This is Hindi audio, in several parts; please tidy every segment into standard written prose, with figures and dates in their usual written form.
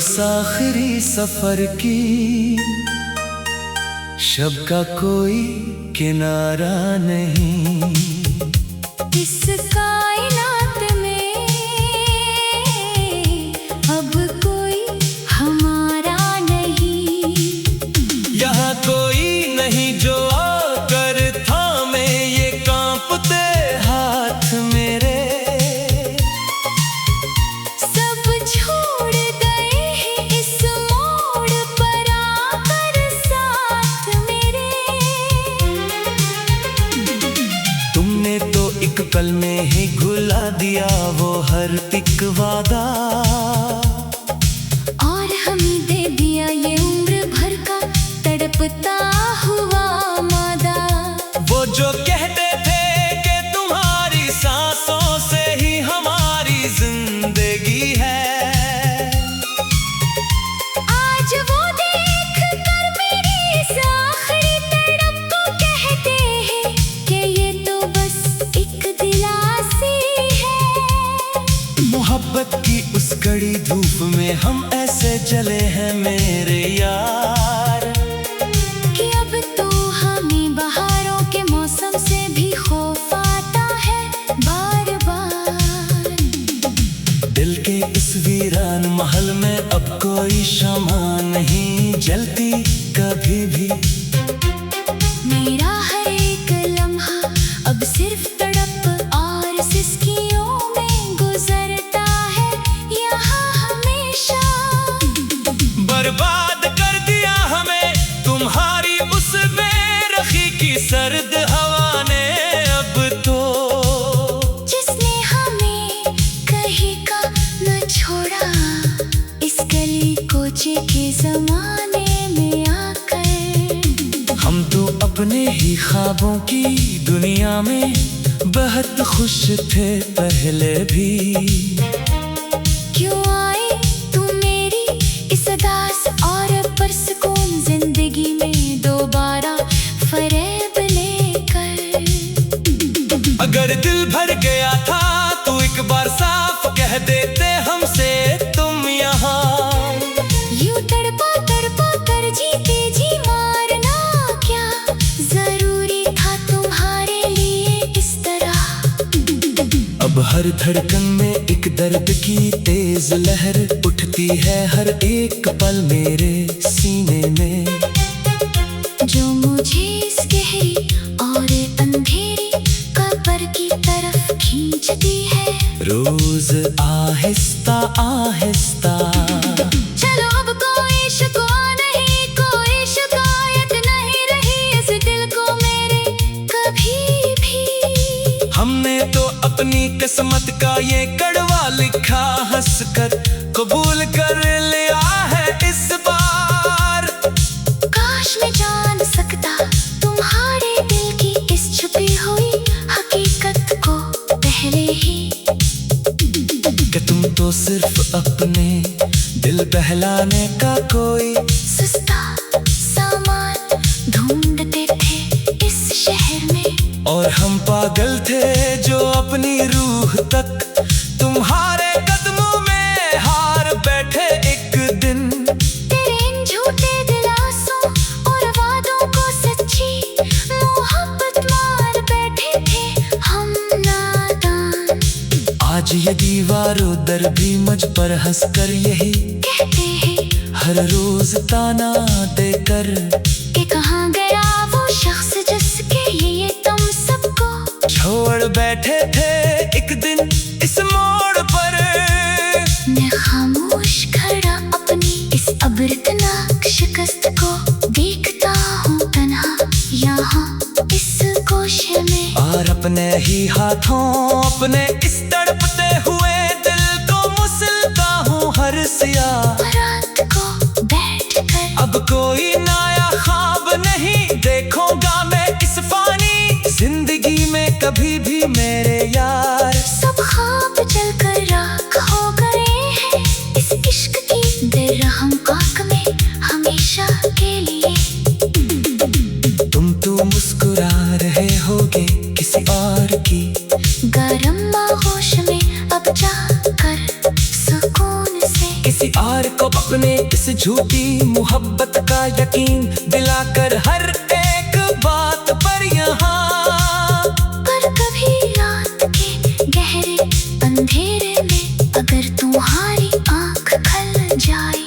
इस आखिरी सफर की शब का कोई किनारा नहीं। इस कायनात में अब कोई हमारा नहीं। यहाँ कोई नहीं जो आकर थामे ये कांपते हाथ मेरे। सब छोड़ गए हैं इस मोड़ पर आकर साथ मेरे। तुमने तो एक पल में ही भुला दिया वो हर एक वादा, और हमें दे दिया ये उम्र भर का तड़पता हुआ मादा। वो जो कहते थे कि तुम्हारी सांसों से ही हमारी जिंदगी है, आज वो देख कर मेरी इस आखिरी तड़प को कहते हैं कि ये तो बस एक दिलासी है। मोहब्बत की उस कड़ी धूप में हम ऐसे जले हैं मेरे यार, कि अब तो हमें बहारों के मौसम से भी खौफ आता है बार बार। दिल के इस वीरान महल में अब कोई शमा नहीं जलती कभी भी। मेरा हर एक लम्हा अब सिर्फ तड़प और सिसकियों में गुजरता है यहाँ हमेशा। बर्बाद कर दिया हमें तुम्हारी उस बेरखी की सर्द हवा ने अब तो। जिसने हमें कहीं का न छोड़ा इस गली कोचे के जमाने में आकर। हम तो अपने ही ख्वाबों की दुनिया में बहुत खुश थे पहले भी। क्यों आए तुम मेरी इस उदास और पुरसुकून जिंदगी में दोबारा फरेब लेकर। अगर दिल भर गया था तो एक बार साफ कह देते हमसे तुम यहाँ। यूं तड़पा तड़पा कर जीते जी मारना क्या जरूरी था तुम्हारे लिए इस तरह। अब हर धड़कन में एक दर्द की तेज लहर उठती है हर एक पल मेरे सीने में। जो मुझे इस गहरी और अंधेरी कब्र की तरफ खींचती है। रोज आहिस्ता आहिस्ता। चलो अब कोई शिकवा नहीं, कोई शिकायत नहीं रही इस दिल को मेरे कभी भी। हमने तो अपनी किस्मत का ये कड़वा लिखा हंसकर कबूल कर लिया है इस बार। काश मैं जान सकता तुम्हारे दिल की इस छुपी हुई हकीकत को पहले ही। कि तुम तो सिर्फ अपने दिल बहलाने का कोई सस्ता सामान ढूंढते थे इस शहर में, और हम पागल थे जो अपनी रूह तक तुम्हारे कदमों में हार बैठे एक दिन। तेरे इन झूठे दिलासों और वादों को सच्ची मोहब्बत मार बैठे थे हम नादान। आज ये दीवारों दर भी मुझ पर हंसकर यही कहते हैं हर रोज ताना देकर कि कहाँ गया वो शख्स जिसके लिए तुम सबको छोड़ बैठे थे एक दिन इस मोड़ पर। मैं खामोश खड़ा अपनी इस अबरतनाक शिकस्त को देखता हूँ तन्हा यहाँ इस गोशे में। और अपने ही हाथों अपने इस तड़पते हुए दिल को मुसलता हूँ हर सियाह रात को बैठ कर। अब कोई नया ख्वाब नहीं देखूंगा मैं इस फानी जिंदगी में कभी भी मेरे यार। सब ख्वाब जलकर राख हो गए हैं इस इश्क की बेरहम आग में हमेशा के लिए। तुम तो मुस्कुरा रहे होगे किसी और की गरम आगोश में अब जाकर सुकून से किसी और को अपना झूठी मोहब्बत का यकीन दिलाकर हर एक बात पर यहाँ। पर कभी रात के गहरे अंधेरे में अगर तुम्हारी आंख खल जाए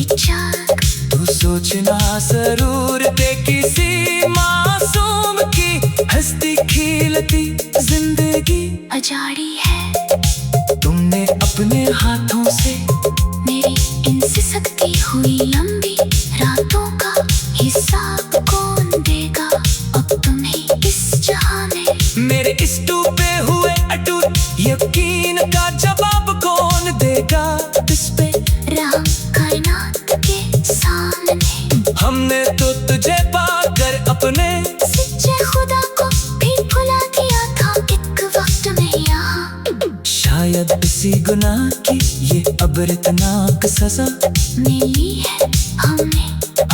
इचाक, तू सोचना जरूर दे किसी मासूम की हंसती खिलती जिंदगी अजाड़ी है। तुमने अपने हाथों से मेरी इनसे सकती हुई लंबी रातों का हिसाब कौन देगा अब तुम्हें इस जहां में। मेरे इस डूबे हुए अटूट यकीन का जवाब कौन देगा इस पे राम कायनात के सामने। हमने तो तुझे पाकर अपने सच्चे खुदा को भी भुला दिया था एक वक्त में यहाँ। शायद इसी गुनाह की ये अबरतनाक सजा मिली है हमने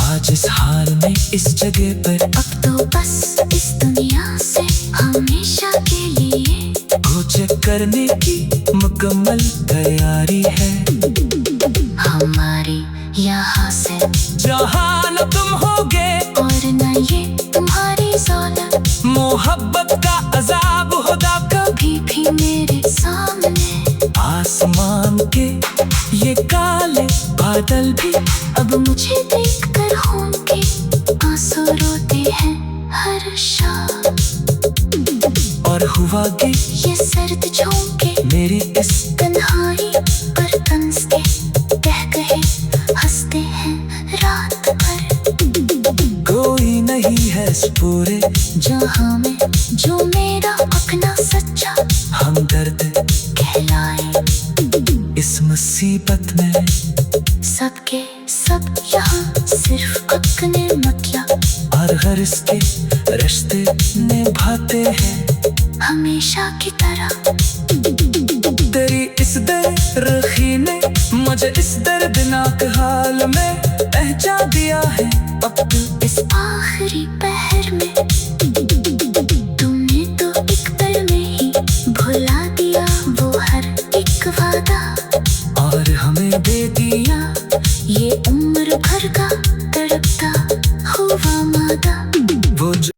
आज इस हाल में इस जगह पर। अब तो बस इस दुनिया से हमेशा के लिए कोच करने की मुकम्मल तैयारी है हमारी यहाँ से। जहाँ न तुम होगे और न ये तुम्हारी ज़ौलत मोहब्बत का अजाब होगा कभी भी मेरे सामने। आसमान के ये काले बादल भी अब मुझे देखकर होंगे आंसू रोते हैं हर शाम। और हुआ कि ये सर्द झोंके मेरी इस तन्हाई पर तंज के कह कहे हंसते हैं रात भर। कोई नहीं है इस पूरे जहां में जो मेरा अपना सच्चा हमदर्द कहलाए। इस मुसीबत में सबके सब यहाँ सिर्फ अपने मतलब और हर इसके रिश्ते निभाते हैं हमेशा की तरह। तेरी इस दरखी ने मुझे इस दर्दनाक हाल में पहुंचा दिया है अब तू इस आखिरी पहर में तुमने तो एक पल में ही भुला दिया वो हर एक वादा। और हमें दे दिया ये उम्र भर का तड़पता हुआ मादा। वो जो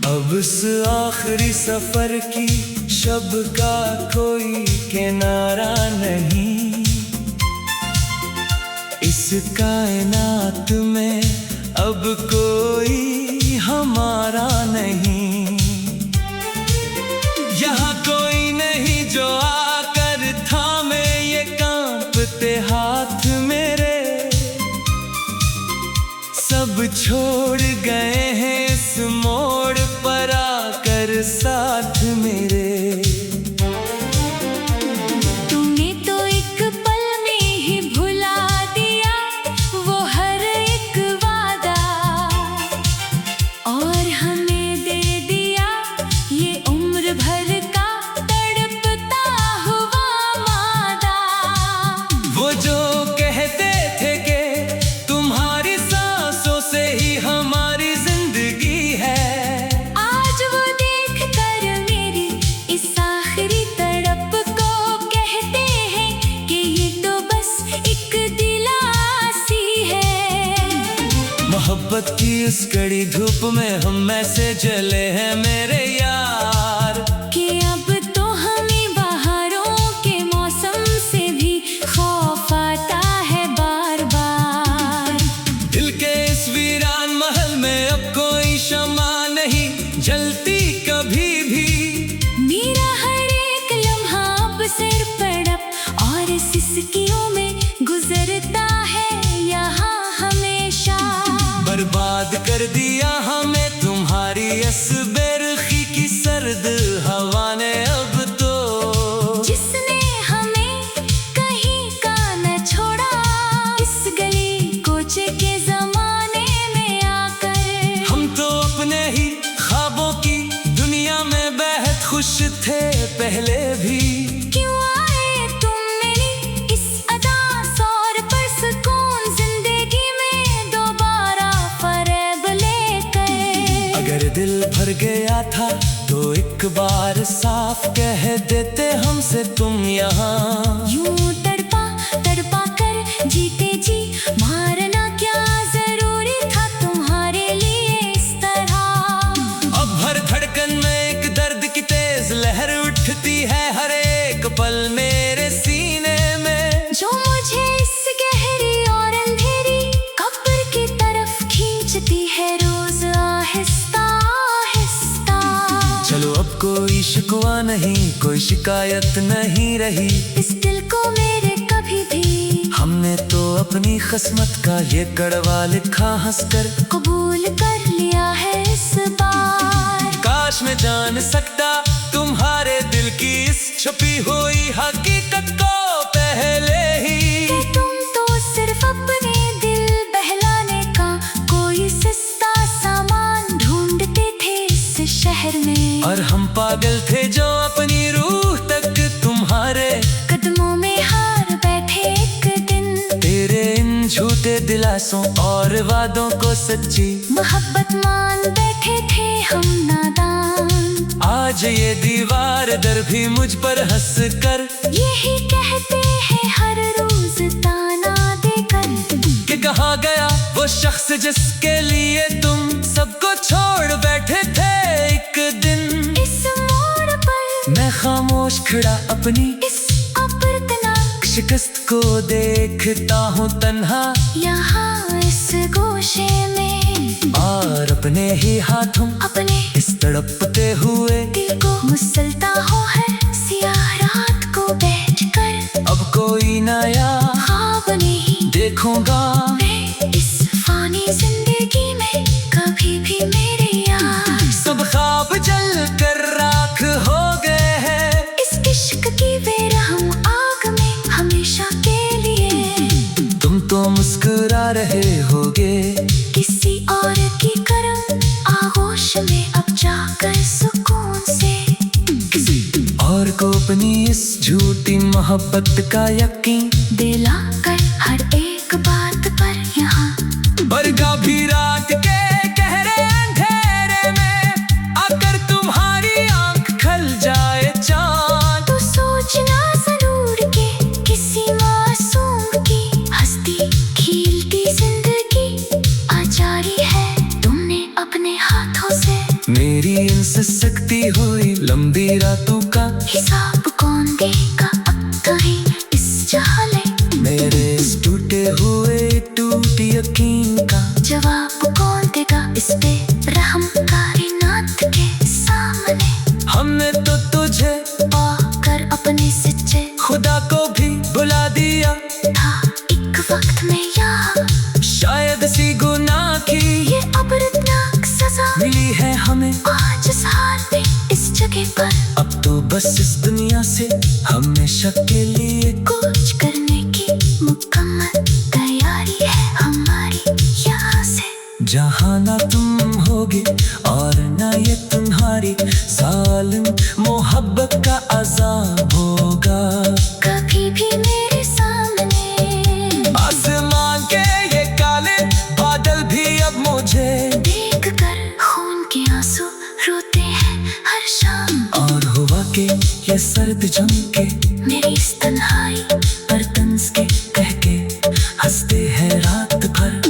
अब इस आखिरी सफर की शब का कोई किनारा नहीं। इस कायनात में अब कोई हमारा नहीं। यहाँ कोई नहीं जो आकर थामे ये कांपते हाथ मेरे। सब छोड़ गए हैं इस मोड़ पर आकर साथ मेरे। तुमने तो एक पल में ही भुला दिया वो हर एक वादा। और हमें दे दिया ये उम्र भर का तड़पता हुआ मादा। वो जो कहते थे कि तुम्हारी सांसों से ही हमारी जिंदगी है। आज वो देख कर मेरी इस आखिरी तड़प को कहते हैं कि ये तो बस एक दिलासी है। मोहब्बत की इस कड़ी धूप में हम ऐसे जले हैं मेरे यार कि अब तो हमें बहारों के मौसम से भी खौफ आता है बार बार। दिल के इस वीरान महल में अब कोई शमा नहीं जलती कभी भी। मेरा हर एक लम्हा अब सिर पड़प और सिसकियों में गुजरता है यहाँ हमेशा। बर्बाद कर दिया हमें तुम्हारी इस बेरुखी की सर्द हवा ने अब तो। जिसने हमें कहीं का न छोड़ा इस गली कोचे के जमाने में आकर। हम तो अपने ही ख्वाबों की दुनिया में बेहद खुश थे पहले दिल भर गया था, तो एक बार साफ कह देते हमसे तुम यहाँ। यूं तड़पा तड़पा कर जीते जी मारना क्या जरूरी था तुम्हारे लिए इस तरह। अब हर धड़कन में एक दर्द की तेज लहर उठती है हर एक पल मेरे सीने में, जो मुझे इस गहरी और अंधेरी कब्र की तरफ खींचती है रोज आहिस्ता आहिस्ता। चलो अब कोई शिकवा नहीं, कोई शिकायत नहीं रही इस दिल को मेरे कभी भी। हमने तो अपनी किस्मत का ये कड़वा लिखा हंसकर कबूल कर लिया है इस बार। काश मैं जान सकता तुम्हारे दिल की इस छुपी हुई हकीकत को पहले ही। कि तुम तो सिर्फ अपने दिल बहलाने का कोई सस्ता सामान ढूंढते थे इस शहर में, और हम पागल थे जो अपनी रूह तक तुम्हारे कदमों में हार बैठे एक दिन। तेरे इन झूठे दिलासों और वादों को सच्ची मोहब्बत मान बैठे थे हम नादान। आज ये दीवार दर भी मुझ पर हंस कर यही कहते हैं हर रोज ताना देकर कि कहाँ गया वो शख्स जिसके लिए तुम सबको छोड़ बैठे थे एक दिन। इस मोड़ पर मैं खामोश खड़ा अपनी इस अपर्दनाक शिकस्त को देखता हूँ तन्हा, यहाँ इस गोशे में, और अपने ही हाथों अपने इस तड़पते हुए दिल को मुसलता हो है सियाह रात को बैठकर। अब कोई नया ख्वाब नहीं देखूंगा मैं इस फानी जिंदगी में कभी भी मेरे यार। सब ख्वाब जल कर राख हो गए हैं इस इश्क की बेरहम आग में हमेशा के लिए। तुम तो मुस्कुरा रहे होगे किसी और की करम आगोश में अब जाकर सुकून से। किसी और को अपनी इस झूठी मोहब्बत का यकीन दिलाकर हर एक बात पर यहाँ। और कभी रात के गहरे अंधेरे में आकर तुम्हारी आंख खल जाए चाँद, तो सोचना जरूर के किसी मासूम की हंसती खिलती जिंदगी आजारी है तुमने अपने हाथों से। मेरी इनसे सकती हुई लंबी रातों का हिसाब कौन देगा अब कहीं इस जाले। मेरे इस टूटे हुए टूटी यकीन का जवाब कौन देगा इस पे रहम कायनात के सामने। हमने तो तुझे पाकर अपने सच्चे खुदा को भी बुला दिया था एक वक्त में यहाँ। शायद सी गुनाह की ये अबरनाक सजा मिली है हमें आज इस हाल में इस जगह पर। अब तो बस इस दुनिया से हमेशा के लिए कुछ करने की मुकम्मल तैयारी है हमारी यहाँ से। जहाँ ना तुम होगे और ना ये तुम्हारी सालिम मोहब्बत का अज़ाब होगा कभी भी मेरे सामने। आसमान के ये काले बादल भी अब मुझे देख कर खून के आंसू रोते हैं हर शाम। और हुआ के ये सर्द झुमके मेरी इस तन्हाई पर तंज के कह के हंसते हैं रात भर।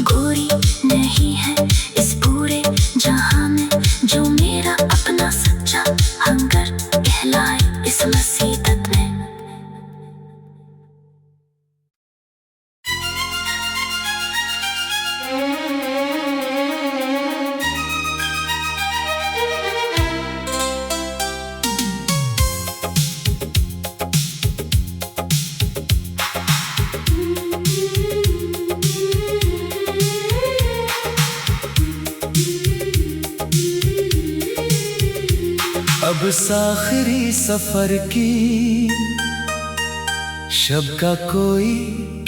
कोई नहीं है इस पूरे जहां में जो मेरा अपना सच्चा हंगर कहलाए इस मुसीबत में। अब आखिरी सफर की शब का कोई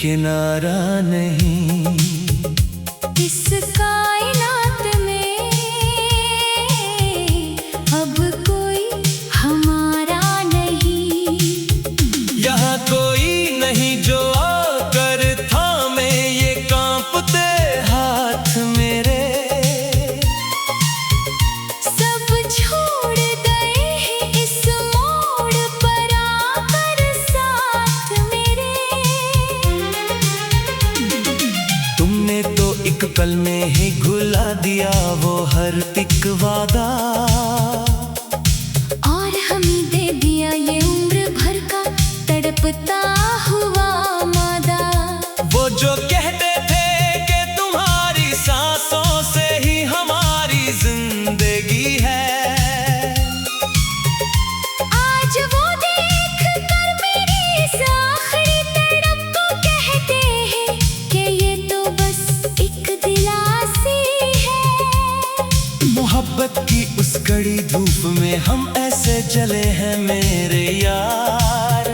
किनारा नहीं। इस कायनात में अब कोई हमारा नहीं। यहाँ कोई नहीं जो आकर थामे ये कांपते हाथ मेरे। एक पल में ही भुला दिया वो हर एक वादा, और हमें दे दिया ये उम्र भर का तड़पता हुआ मादा। वो जो कहते थे कि तुम्हारी सांसों से ही हमारी जिंदगी है, आज वो देख कर मेरी इस आखिरी तड़प को कहते हैं कि ये तो बस एक दिलासी है। मोहब्बत की उस कड़ी धूप में हम ऐसे जले हैं मेरे यार,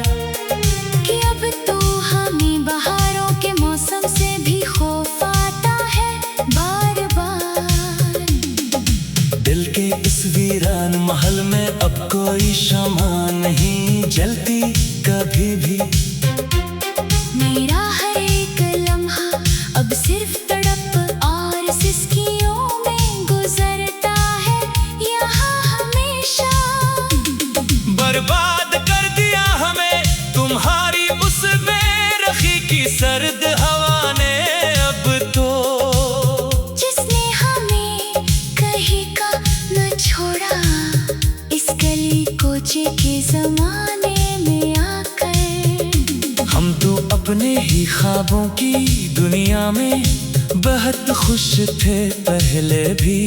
कि अब तो हमें बहारों के मौसम से भी खौफ आता है बार बार। दिल के इस वीरान महल में अब कोई शमा नहीं जलती कभी भी। मेरा हर एक लम्हा अब सिर्फ तड़प और सिसकियों में गुजरता है यहाँ हमेशा। बर्बाद कर दिया हमें तुम्हारी उस बेरखी की सर्द हवा ने अब तो, जिसने हमें कहीं का न छोड़ा इस गली कोचे के जमाने में आकर। हम तो अपने ही ख्वाबों की दुनिया में बहुत खुश थे पहले भी।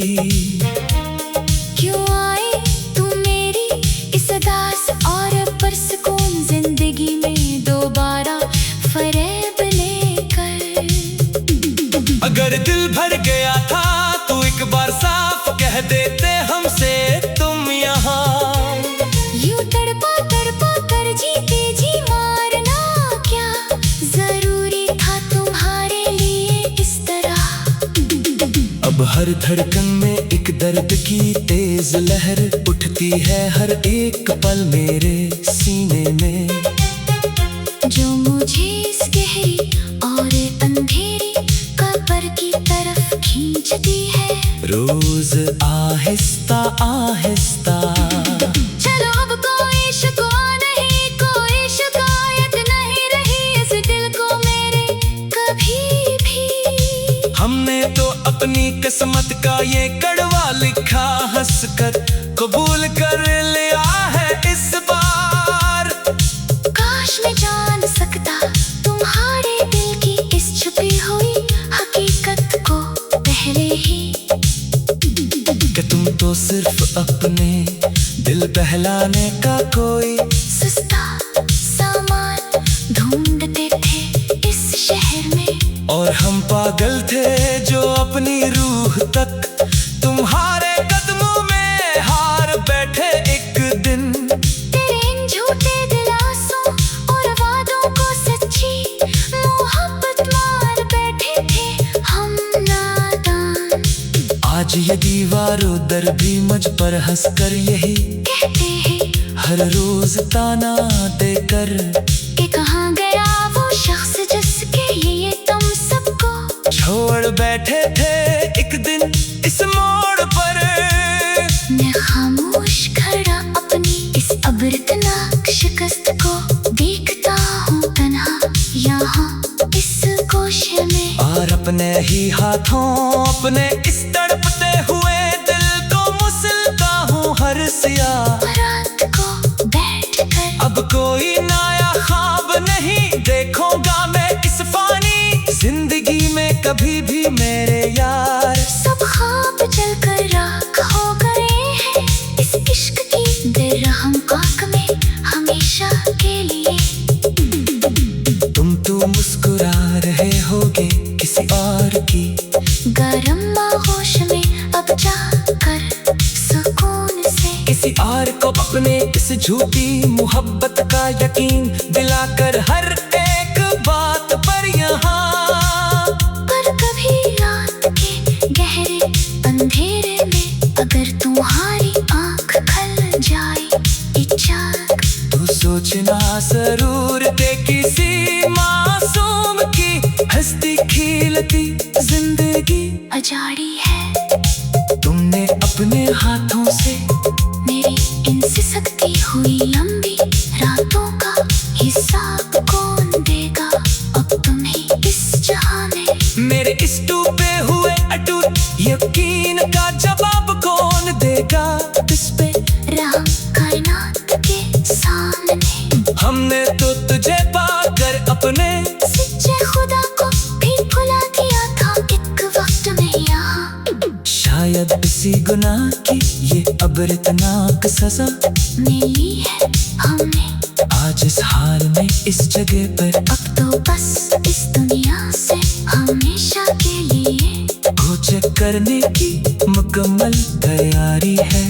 क्यों आए तुम मेरी इस उदास और पुरसुकून जिंदगी में दोबारा फरेब लेकर। अगर दिल भर गया था तो एक बार साफ कह देते हमसे तुम यहाँ। यूं तड़पा तड़पा कर जीते जी मारना क्या जरूरी था तुम्हारे लिए इस तरह। अब हर धड़कन में एक दर्द की तेज लहर उठती है हर एक पल मेरे सीने में, जो मुझे इस गहरी और अंधेरी कब्र की तरफ खींचती है रोज आहिस्ता आहिस्ता। चलो अब कोई शिकवा नहीं, कोई शिकायत नहीं रही इस दिल को मेरे कभी भी। हमने तो अपनी किस्मत का ये कड़वा लिखा हंसकर कबूल कर लिया है इस बार। काश मैं जान सकता तुम्हारे दिल की इस छुपी हुई हकीकत को पहले ही, कि तुम तो सिर्फ अपने दिल बहलाने का कोई सस्ता सामान ढूंढते थे इस शहर में, और हम पागल थे जो अपनी रूह तक तुम्हारे कदमों में हार बैठे एक दिन। तेरे इन झूठे दिलासों और वादों को सच्ची मोहब्बत मार बैठे थे हम नादान। आज ये दीवारों दर भी मुझ पर हंसकर यही कहते हैं हर रोज ताना देकर, कि कहाँ गया वो शख्स जिसके लिए तुम सबको छोड़ बैठे थे एक दिन इस मोड़ पर। मैं खामोश खड़ा अपनी इस अबरतनाक शिकस्त को देखता हूँ तन्हा यहाँ इस गोशे में, और अपने ही हाथों अपने इस तड़पते हुए दिल को मुसलता हूँ हर सियाह रात को बैठ कर। अब कोई नया ख्वाब नहीं देखूंगा मैं इस फानी जिंदगी में कभी भी मेरे यार। सब ख्वाब जलकर राख हो गए हैं इस इश्क की बेरहम आग में हमेशा के लिए। तुम तो मुस्कुरा रहे होगे किसी और की गरम आगोश में अब जाकर सुकून से, किसी और को अपने इस झूठी मोहब्बत का यकीन दिलाकर हर एक बात पर यहाँ। पर कभी रात के गहरे अंधेरे में अगर तुम्हारी आंख खल जाए इचाक, तू सोचना जरूर दे किसी मासूम की हंसती खिलती जिंदगी अजाड़ी है। तुमने अपने हाथों से मेरी इन सिसकती हुई लंबी रातों का हिसाब कौन देगा अब तुम्हें इस जहां में। मेरे इस टूटे हुए गुनाह की ये अबरतनाक सजा मिली है हमने। आज इस हाल में इस जगह पर अब तो बस इस दुनिया से हमेशा के लिए चेक करने की मुकम्मल तैयारी है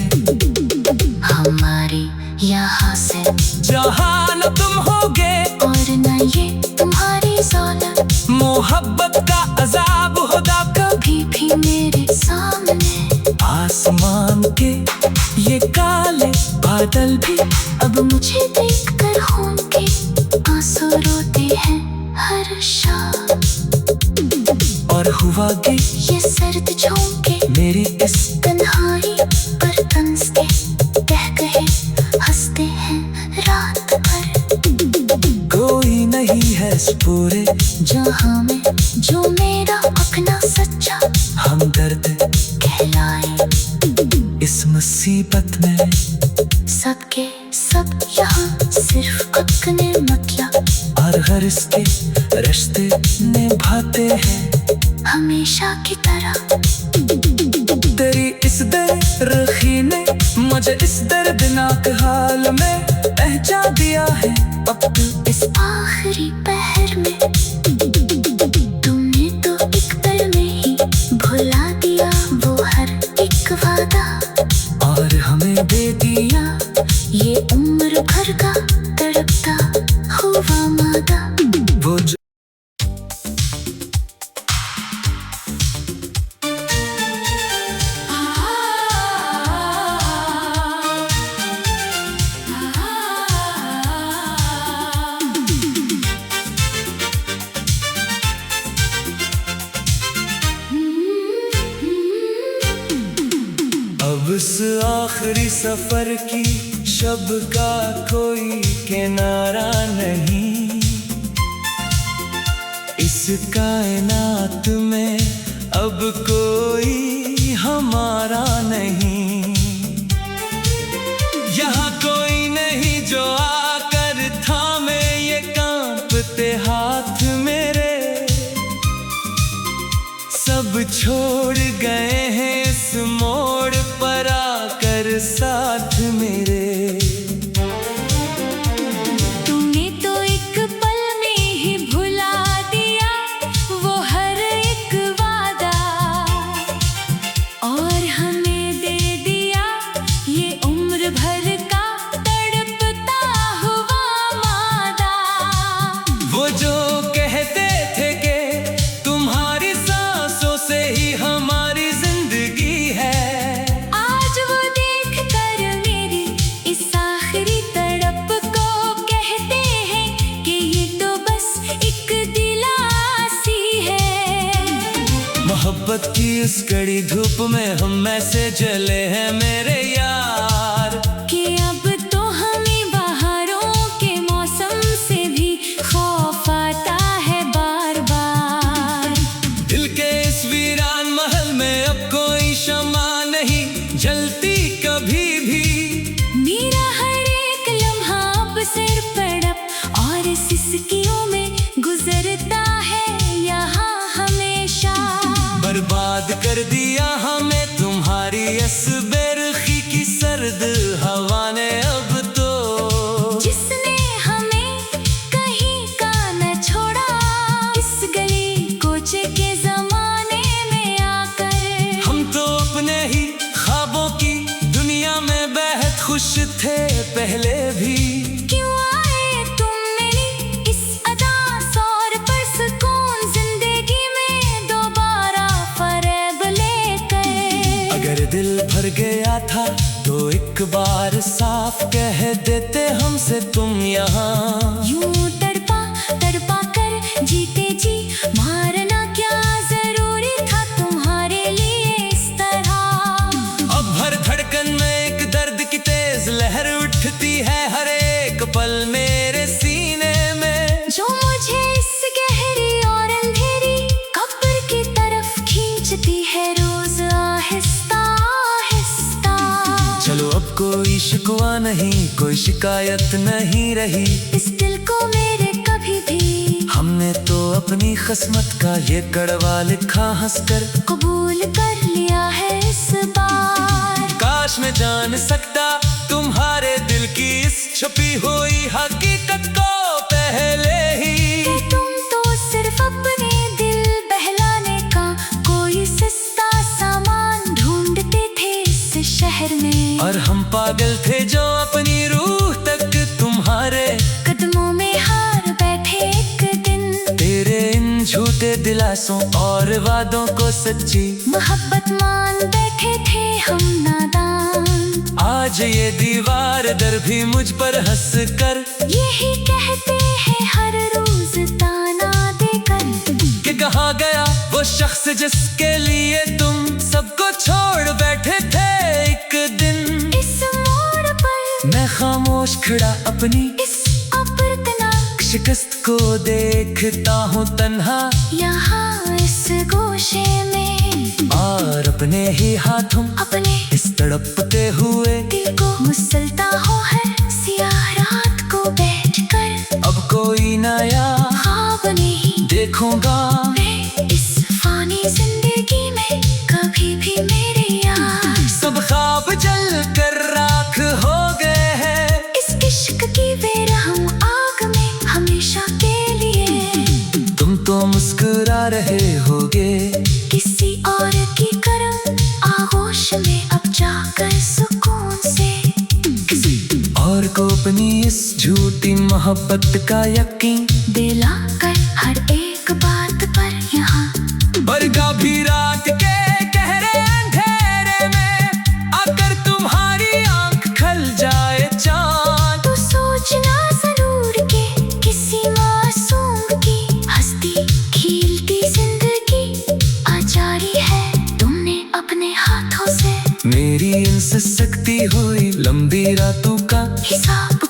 हमारी यहाँ से। जहाँ न तुम होगे और न ये तुम्हारी ज़ौलत, मोहब्बत का अजाब होगा कभी भी मेरे सामने। आसमान के ये काले बादल भी अब मुझे देखकर होंगे आंसू रोते हैं हर शाम। और हुआ के ये सर्द झोंके मेरी इस तन्हाई पर तंज के कह कहे हंसते हैं रात भर। कोई नहीं है इस पूरे जहाँ में जो मेरा अपना सच्चा हमदर्द कहलाए। इस मुसीबत में सबके सब यहाँ सिर्फ अपने मतलब और हर इसके रिश्ते निभाते हैं हमेशा की तरह। तेरी इस दर्द ने मुझे इस दर्दनाक हाल में पहुंचा दिया है अब तू इस आखिरी पहर में तुमने तो एक पल में ही भुला दिया वो हर एक वादा, और हमें दे दिया ये उम्र भर का तड़पता हुआ मादा। वो जो अब इस आखिरी सफर की शब का कोई किनारा नहीं, इस कायनात में अब कोई हमारा नहीं। यहाँ कोई नहीं जो आकर थामे ये कांपते हाथ मेरे, सब छोड़ गए हैं इस मोड़ पर आकर साथ मेरे। तुमने तो एक पल में ही भुला दिया वो हर एक वादा, और हमें दे दिया ये उम्र भर का तड़पता हुआ मादा। वो जो कहते थे कि तुम्हारी सांसों से ही हमारी जिंदगी है, आज वो देख कर मेरी इस आखिरी तड़प को कहते हैं कि ये तो बस एक दिलासी है। मोहब्बत की इस कड़ी धूप में हम ऐसे जले हैं मेरे यार, कि अब तो हमें बहारों के मौसम से भी खौफ आता है बार बार। दिल के इस वीरान महल में अब कोई शमा नहीं जलती कभी भी, मेरा हर एक लम्हा अब सिर पड़प और सिसकियों में गुजरता है यहाँ हमेशा। बर्बाद कर दिया हमें तुम्हारी इस बेरुखी की सर्द हवा ने अब तो, जिसने हमें कहीं का न छोड़ा इस गली कोचे के जमाने में आकर। हम तो अपने ही ख्वाबों की दुनिया में बेहद खुश थे पहले भी। क्यों आए तुम मेरी इस अदा सौर पर सुकून जिंदगी में दोबारा फरेब लेकर। अगर दिल भर गया था तो एक बार साफ कह देते हमसे तुम यहाँ। यूं तड़पा तड़पा कर जीते जी मारना क्या जरूरी था तुम्हारे लिए इस तरह। अब हर धड़कन में एक दर्द की तेज लहर उठती है हर एक पल मेरे सीने में, जो मुझे इस गहरी और अंधेरी कब्र की तरफ खींचती है रोज आहिस्ता आहिस्ता। चलो अब कोई शिकवा नहीं कोई शिकायत नहीं रही, इस दिल को मेरे कभी भी हमने तो अपनी किस्मत का ये कड़वा लिखा हंसकर कबूल कर लिया है इस बार। काश मैं जान सकता तुम्हारे दिल की इस छुपी हुई हकीकत को पहले ही। तुम तो सिर्फ अपने दिल बहलाने का कोई सस्ता सामान ढूंढते थे इस शहर में, और हम पागल थे जो अपनी रूह तक तुम्हारे कदमों में हार बैठे एक दिन। तेरे इन झूठे दिलासों और वादों को सच्ची मोहब्बत मान बैठे थे हम नादान। आज ये दीवार दर भी मुझ पर हंस कर यही कहते हैं हर रोज ताना देकर कि कहाँ गया वो शख्स जिसके लिए तुम सबको छोड़ बैठे थे एक दिन। इस मोड़ पर मैं खामोश खड़ा अपनी इस अपर्दनाक शिकस्त को देखता हूँ तन्हा, यहाँ इस गोशे में, और अपने ही हाथों अपने इस तड़पते हुए दिल को मुसलता हो है सियाह रात को बैठकर। अब कोई नया ख्वाब नहीं देखूंगा मैं इस फानी जिंदगी में कभी भी मेरे यार। सब ख्वाब जल कर राख हो गए हैं इस इश्क की बेरहम आग में हमेशा के लिए। तुम तो मुस्कुरा रहे होगे किसी और की करम आगोश में अब जाकर सुकून से, और को अपनी इस झूठी मोहब्बत का यकीन दिलाकर हर एक बात पर यहाँ। और कभी रात के गहरे अंधेरे में अगर तुम्हारी आंख खल जाए चाँद, तो सोचना जरूर के किसी मासूम की हंसती खिलती जिंदगी आजारी है तुमने अपने हाथों से। मेरी इनसे सकती हुई लंबी रातों का हिसाब